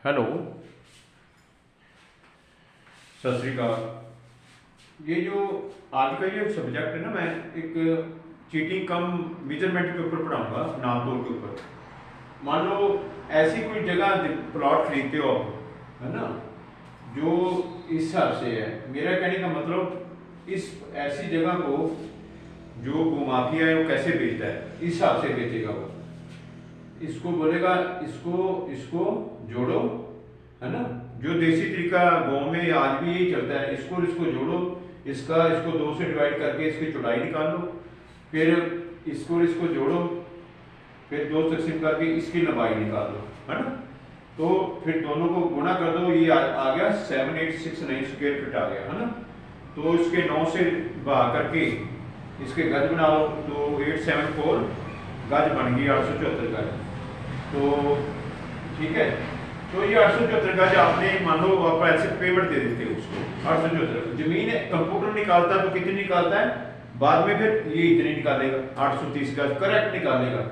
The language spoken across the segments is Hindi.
हेलो, सत श्री अकाल। ये जो आज का ये सब्जेक्ट है ना, मैं एक चीटिंग कम मेजरमेंट के ऊपर पढ़ाऊंगा, नाम तोल के ऊपर। मान लो ऐसी कोई जगह प्लॉट खरीदते हो आप, है ना, जो इस हिसाब से है। मेरा कहने का मतलब इस ऐसी जगह को जो भूमाफिया है वो कैसे बेचता है, इस हिसाब से बेचेगा वो। इसको बोलेगा इसको इसको जोड़ो, है ना, जो देसी तरीका गांव में आज भी यही चलता है। इसको इसको जोड़ो, इसको 2 से डिवाइड करके इसकी चौड़ाई निकाल लो, फिर इसको जोड़ो, फिर 2 तकसीम करके इसकी लंबाई निकाल लो, है ना। तो फिर दोनों को गुणा कर दो, ये आ गया 7869 स्क्वायर फीट आ गया, है ना। तो इसके 9 से भाग करके इसके गज बना लो, तो 874 गज बन गई, 874 गज। तो ठीक है, तो ये 874 गज आपने मान लो आप ऐसे पेमेंट दे देते हो उसको। 874 जमीन कंप्यूटर निकालता है तो कितनी निकालता है, बाद में फिर ये इतनी निकालेगा, 830 गज करेक्ट निकालेगा।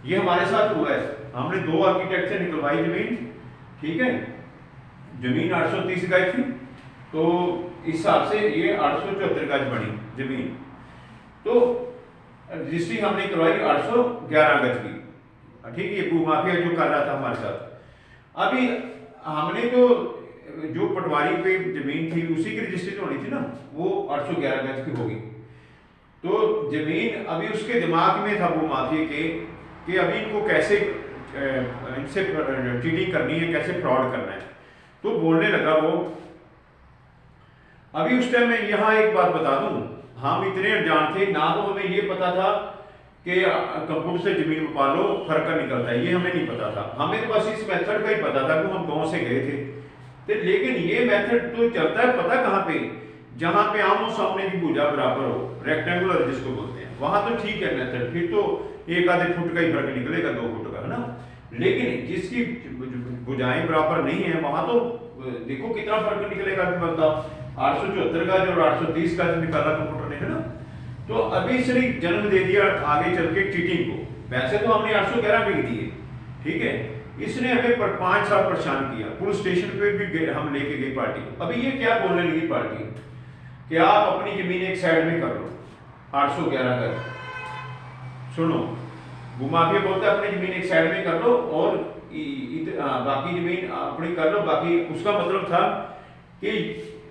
ये हमारे साथ हुआ है, हमने 2 आर्किटेक्ट से निकलवाई जमीन, ठीक है। जमीन 830 गज थी, तो इस हिसाब से ये 874 गज बनी जमीन। तो रजिस्ट्री हमने करवाई 811 गज की, ठीक है। ये भूमाफिया जो कर रहा था हमारे साथ। अभी हमने जो पटवारी पे जमीन थी उसी की रजिस्ट्री होनी थी ना, वो 811 गज की होगी। तो जमीन अभी उसके दिमाग में था भूमाफिया के कि अभी इनको कैसे इनसे चीटिंग करनी है, कैसे फ्रॉड करना है। तो बोलने लगा वो। अभी उस टाइम में यहाँ एक बात बता दूं, हम इतने अनजान थे ना, तो हमें ये पता था कि कंप्यूटर से जमीन पालो फर्क का निकलता है, ये हमें नहीं पता था। हमें तो बस इस मेथड का ही पता था कि हम गांव से गए थे। तो लेकिन ये मेथड तो चलता है पता कहाँ पे, जहां पे आमो सामने की भुजा बराबर हो, रेक्टेंगुलर जिसको बोलते हैं, वहां तो ठीक है मेथड, फिर तो 1 आधे फुट का ही फर्क निकलेगा, 2 फुट का, है ना। लेकिन जिसकी भुजाएं बराबर नहीं है वहां तो देखो कितना फर्क निकलेगा। बताओ 874 गज और 830 गज निकाला कंप्यूटर ने, है ना। तो अभी इसने जन्म दे दिया आगे चल के चीटिंग को। वैसे तो हमने 811 पे दिए, ठीक है। इसने हमें पर 5 साल परेशान किया, पुलिस स्टेशन पे भी हम लेके गए पार्टी को। अभी ये क्या बोलने लगी पार्टी कि आप अपनी जमीन एक साइड में कर लो, 811 गज। सुनो, भूमाफिया बोलता है अपनी जमीन एक साइड में कर लो और बाकी जमीन अपनी कर लो। बाकी उसका मतलब था कि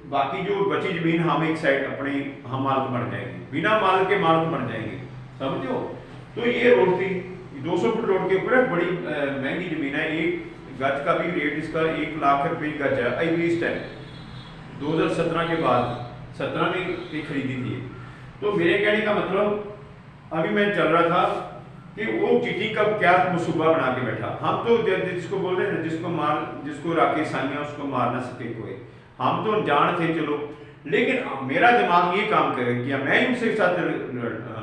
बाकी जो बची जमीन हम एक साइड अपने हम मालिक बन जाएंगे, बिना माल के मालिक बन जाएंगे, समझो। तो ये रोड थी 200 फुट रोड के ऊपर, बड़ी महंगी जमीन है। एक गज का भी रेट इसका 1 लाख रुपए गज है अभी इस टाइम, 2017 के बाद 17 में ये खरीदी थी। तो मेरे कहने का मतलब अभी मैं चल रहा था कि वो चीटिंग का क्या मनसूबा बना के बैठा। हम तो जिसको बोल रहे हैं जिसको राकेश साइया उसको मार ना सके कोई, हम तो जान थे चलो। लेकिन मेरा दिमाग ये काम किया, मैं उनसे साथ,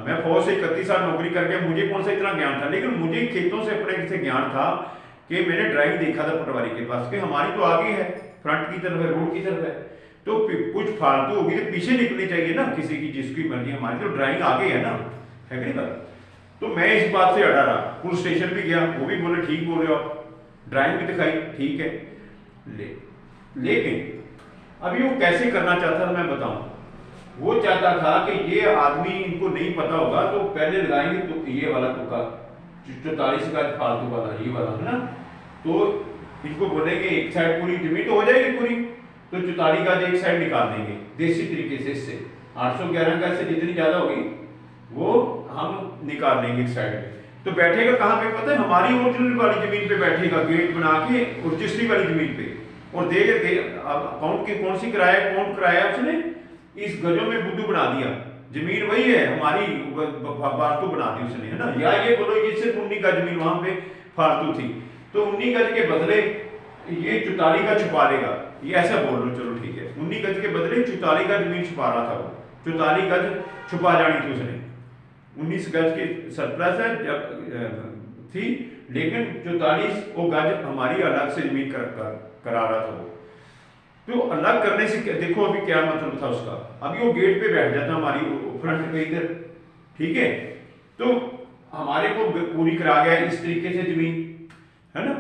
मैं फौज से 31 साल नौकरी करके मुझे कौन सा इतना ज्ञान था, लेकिन मुझे खेतों से अपने से ज्ञान था कि मैंने ड्राइंग देखा था पटवारी के पास कि हमारी तो आगे है, फ्रंट की तरफ है, रोड की तरफ है, तो कुछ फालतू होगी तो पीछे निकलनी चाहिए ना किसी की, जिसकी मर्जी। हमारी तो ड्राइंग आगे है ना, है कि नहीं बात। तो मैं इस बात से अड़ा रहा, पुलिस स्टेशन भी गया, वो भी बोले ठीक बोल रहे हो आप, ड्राइंग भी दिखाई, ठीक है। लेकिन अभी वो कैसे करना चाहता था मैं बताऊं। वो चाहता था कि ये आदमी इनको नहीं पता होगा तो पहले लगाएंगे तो ये वाला तुक्का 44 का फालतू वाला, ये वाला, है ना। तो इनको बोलेंगे एक साइड पूरी जमीन तो हो जाएगी पूरी, तो 44 गज एक साइड निकाल देंगे देसी तरीके से। इससे 811 गज से जितनी ज्यादा होगी वो हम निकाल लेंगे एक साइड में। तो बैठेगा कहाँ पे पता है, हमारी ओरिजिनल वाली जमीन पे बैठेगा, गेट बना के रजिस्ट्री वाली जमीन पे। और देख अकाउंट की कौन सी कराया उसने, इस गजों में बुद्धू बना दिया, जमीन वही है हमारी, फालतू बना दी उसने, है ना। या ये बोलो ये सिर्फ 19 गज जमीन वहां पे फालतू थी, तो 19 गज के बदले ये 44 का छुपा लेगा, ये ऐसा बोल लो, चलो ठीक है। 19 गज के बदले 44 का जमीन छुपा रहा था वो, 44 गज छुपा जानी थी उसने। 19 गज की सरप्लस है जब थी, लेकिन 44 वो गज हमारी अलग से जमीन करा रहा था वो। तो अलग करने से देखो अभी क्या मतलब था उसका। अभी वो गेट पे बैठ जाता हमारी फ्रंट पे इधर, ठीक है। तो हमारे को पूरी करा गया इस तरीके से जमीन, है ना।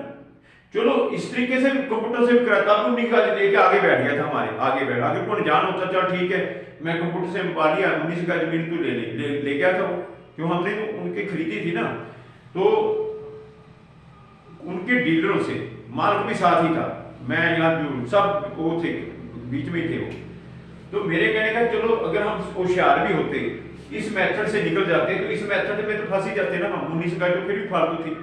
चलो इस तरीके से कंप्यूटर से कराता, तब उन्हीं का लेके आगे बैठ गया था, हमारे आगे बैठ, अगर कोई जान होता चल ठीक है मैं कंप्यूटर से मपा लिया, 19 का जमीन तू ले गया था वो, क्यों हमने तो उनके खरीदी थी ना, तो उनके डीलरों से मालिक भी साथ ही था, मैं यहाँ जो सब वो थे बीच में ही थे वो। तो मेरे कहने का चलो अगर हम होशियार भी होते, इस मेथड से निकल जाते, तो इस मेथड में तो फंस ही जाते ना हम, 19 गज तो फिर भी फालतू थी,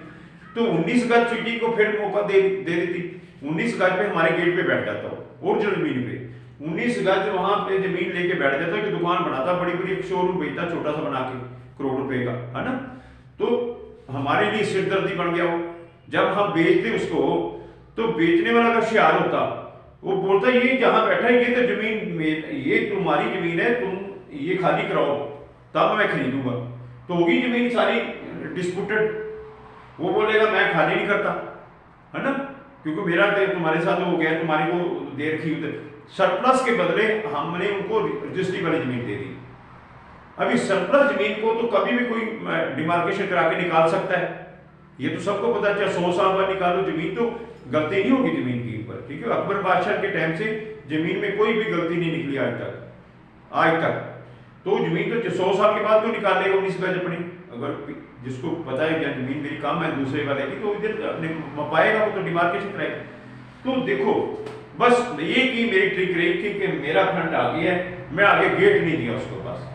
तो 19 गज चीटी को फिर मौका दे देती, 19 गज पे हमारे गेट पे बैठ जाता हो ओरिजिनल जमीन पे, 19 गज वहां पे जमीन लेके बैठ जाता है, कि दुकान बनाता बड़ी बड़ी, एक शोरूम बेचता छोटा सा बना के करोड़ रुपए का, है ना। तो हमारे लिए सिरदर्दी बन गया वो, जब हम बेचते उसको तो बेचने वाला का होशियार होता, वो बोलता ये जहां बैठा है ये तो जमीन में, ये तुम्हारी जमीन है, तुम ये खाली कराओ तब मैं खरीदूंगा, तो होगी जमीन सारी डिस्प्यूटेड, वो बोलेगा मैं खाली नहीं करता, है ना, क्योंकि मेरा तुम्हारे साथ हो गया, तुम्हारी को दे रखी उधर, सरप्लस के बदले हमने उनको रजिस्ट्री वाली जमीन दे दी। अभी सरप्लस जमीन को तो कभी भी कोई डिमार्केशन करा के निकाल सकता है, ये तो सबको पता, चाहे 100 साल बाद निकालो जमीन, तो गलती नहीं होगी जमीन के ऊपर, ठीक है। अकबर बादशाह के टाइम से जमीन में कोई भी गलती नहीं निकली आज तक, तो जमीन तो 100 साल के बाद तो निकाल लेगा 19 गज अपनी, अगर जिसको पता है क्या जमीन मेरी कम है दूसरे वाले की, तो इधर अपने मपाएगा, वो तो डिमार्केशन कराएगा। तो देखो बस ये की मेरी ट्रिक रही थी कि मेरा फ्रंट आ गया है, मैं आगे गेट नहीं दिया उसको बस,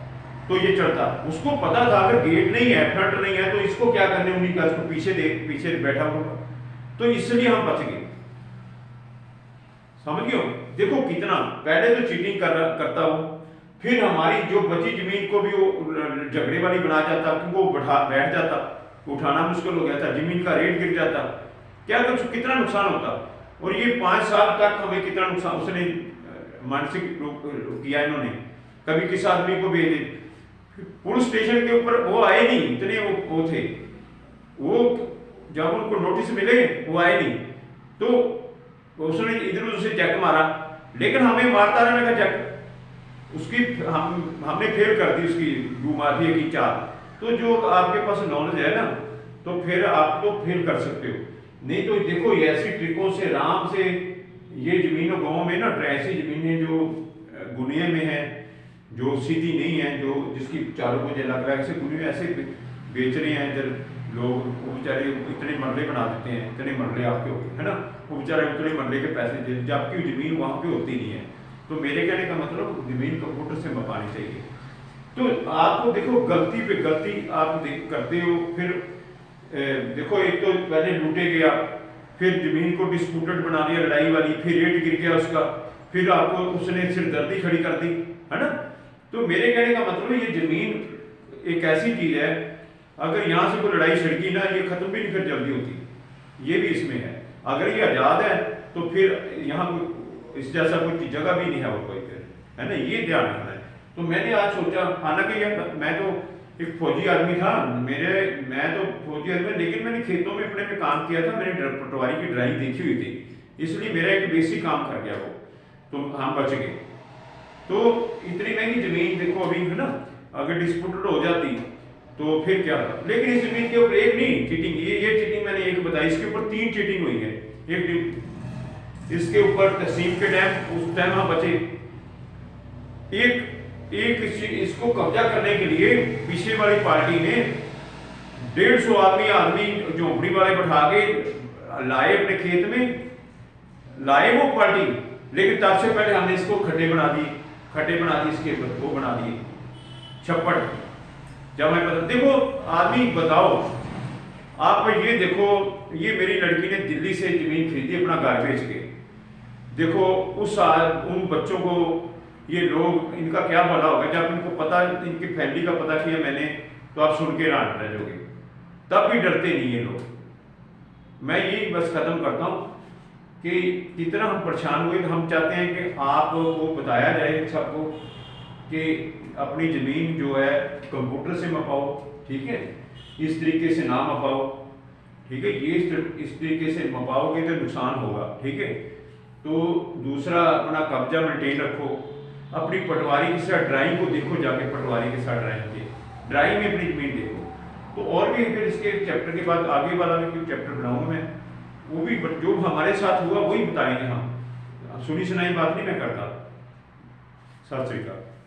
तो ये चढ़ता, उसको पता था अगर गेट नहीं है फ्रंट नहीं है तो इसको क्या करने, उन्हीं का इसको पीछे बैठा होगा, तो इसलिए हम बच गए, समझ गए। देखो कितना पहले तो चीटिंग करता वो, फिर हमारी जो बची जमीन को भी वो झगड़े वाली बना जाता, क्योंकि वो बैठ जाता, उठाना मुश्किल हो गया था, जमीन का रेट गिर जाता, क्या कुछ कितना नुकसान होता। और ये 5 साल तक हमें कितना नुकसान उसने मानसिक किया इन्होंने, कभी किस आदमी को भेजे, पुलिस स्टेशन के ऊपर वो आए नहीं, इतने वो थे, वो जब उनको नोटिस मिले वो आए नहीं, तो उसने इधर उधर से चेक मारा, लेकिन हमें मारता रहने का चेक, उसकी हमने फेल कर दी उसकी भूमाफिया की चाल। तो जो आपके पास नॉलेज है ना, तो फिर आप तो फेल कर सकते हो, नहीं तो देखो ये ऐसी ट्रिकों से आराम से ये जमीनों गाँव में ना, ऐसी जमीनें जो गुनिया में है, जो सीधी नहीं है, जो जिसकी चारों मुझे लग रहा है ऐसे गुनिया ऐसे बेच रहे हैं इधर लोग, वो बेचारे इतने मरले बना देते हैं, इतने मरले आपके हो गए, है ना, वो बेचारे उतने मरले के पैसे दे, जबकि जमीन वहाँ पे होती नहीं है। तो मेरे कहने का मतलब जमीन कंप्यूटर से मपानी चाहिए। तो आपको देखो गलती पे गलती आप करते हो, फिर देखो एक तो पहले लूटे गया, फिर जमीन को डिस्प्यूटेड बना दिया लड़ाई वाली, फिर रेट गिर गया उसका, फिर आपको उसने सिरदर्दी खड़ी कर दी, है ना। तो मेरे कहने का मतलब ये जमीन एक ऐसी चीज है, अगर यहाँ से कोई लड़ाई छिड़की ना, ये खत्म भी नहीं फिर जल्दी होती, ये भी इसमें है। अगर ये आजाद है तो फिर यहाँ इस जैसा कोई जगह भी नहीं है और कोई, फिर है ना, ये ध्यान रखना है। तो मैंने आज सोचा, हालांकि मैं तो एक फौजी आदमी था, मैं तो फौजी आदमी, लेकिन मैंने खेतों में अपने में काम किया था, मैंने पटवारी की ड्राइंग देखी हुई थी, इसलिए मेरा एक बेसिक काम कर गया वो, तो हम बच गए। तो इतनी महंगी जमीन देखो अभी, है ना, अगर डिस्प्यूटेड हो जाती तो फिर क्या था। लेकिन इस जमीन के ऊपर एक नहीं चीटिंग, ये चीटिंग मैंने एक बताई, इसके ऊपर 3 चीटिंग हुई है। एक इसके ऊपर तहसीम के टाइम, उस टाइम हम बचे, एक इसको कब्जा करने के लिए पीछे वाली पार्टी ने 150 आदमी झोंपड़ी वाले बैठा के लाए अपने खेत में, लाए वो पार्टी, लेकिन तब से पहले हमने इसको खड्डे बना दिए, इसके वो बना दिए छप्पड़। जब मैं बता, देखो आदमी बताओ आप, ये देखो ये मेरी लड़की ने दिल्ली से जमीन खरीदी अपना घर बेच के, देखो उन बच्चों को ये लोग, इनका क्या भला होगा जब इनको पता, इनकी फैमिली का पता किया मैंने, तो आप सुन के हैरान रह जाओगे, तब भी डरते नहीं ये लोग। मैं यही बस खत्म करता हूँ कि कितना हम परेशान हुए, तो हम चाहते हैं कि आपको बताया जाए सबको कि अपनी ज़मीन जो है कंप्यूटर से मपाओ, ठीक है, इस तरीके से ना मपाओ, ठीक है, ये इस तरीके से मपाओगे तो नुकसान होगा, ठीक है। तो दूसरा अपना कब्जा मेंटेन रखो, अपनी पटवारी के साथ ड्राइंग को देखो, जाके पटवारी के साथ ड्राइंग में अपनी जमीन देखो। तो और भी फिर इसके चैप्टर के बाद आगे वाला भी कोई चैप्टर बनाऊंगा मैं, वो भी जो हमारे साथ हुआ वही बताएंगे हम, सुनी सुनाई बात नहीं मैं करता। सत श्री अकाल।